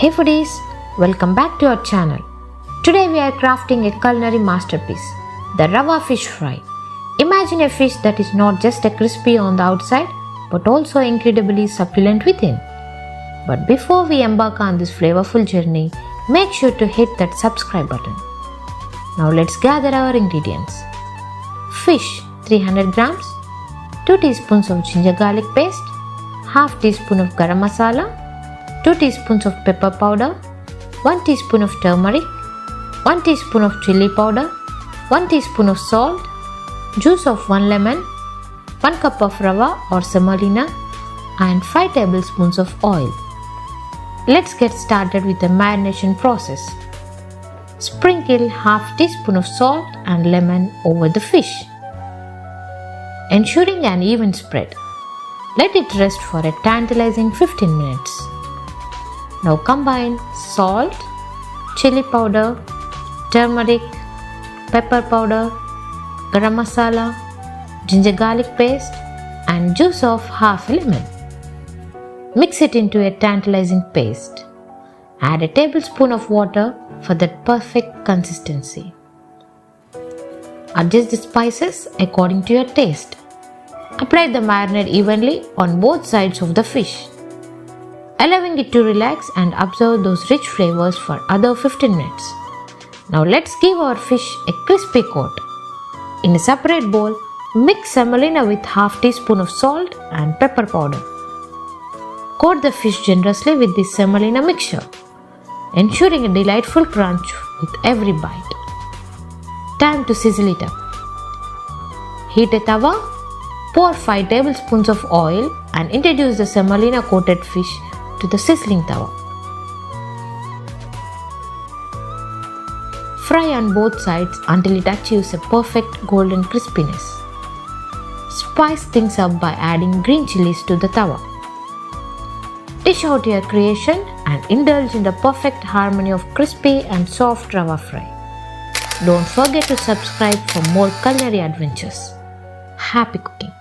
Hey foodies, welcome back to our channel. Today we are crafting a culinary masterpiece, the Rava Fish Fry. Imagine a fish that is not just a crispy on the outside but also incredibly succulent within. But before we embark on this flavorful journey, make sure to hit that subscribe button. Now let's gather our ingredients. Fish 300 grams, 2 teaspoons of ginger garlic paste, half teaspoon of garam masala, 2 teaspoons of pepper powder, 1 teaspoon of turmeric, 1 teaspoon of chilli powder, 1 teaspoon of salt, juice of 1 lemon, 1 cup of rava or semolina, and 5 tablespoons of oil. Let's get started with the marination process. Sprinkle half teaspoon of salt and lemon over the fish, ensuring an even spread. Let it rest for a tantalizing 15 minutes. Now combine salt, chili powder, turmeric, pepper powder, garam masala, ginger garlic paste and juice of half a lemon. Mix it into a tantalizing paste. Add a tablespoon of water for that perfect consistency. Adjust the spices according to your taste. Apply the marinade evenly on both sides of the fish, allowing it to relax and absorb those rich flavors for other 15 minutes. Now let's give our fish a crispy coat. In a separate bowl, mix semolina with half teaspoon of salt and pepper powder. Coat the fish generously with this semolina mixture, ensuring a delightful crunch with every bite. Time to sizzle it up. Heat a tawa, pour 5 tablespoons of oil and introduce the semolina coated fish to the sizzling tawa. Fry on both sides until it achieves a perfect golden crispiness. Spice things up by adding green chilies to the tawa. Dish out your creation and indulge in the perfect harmony of crispy and soft rava fry. Don't forget to subscribe for more culinary adventures. Happy cooking!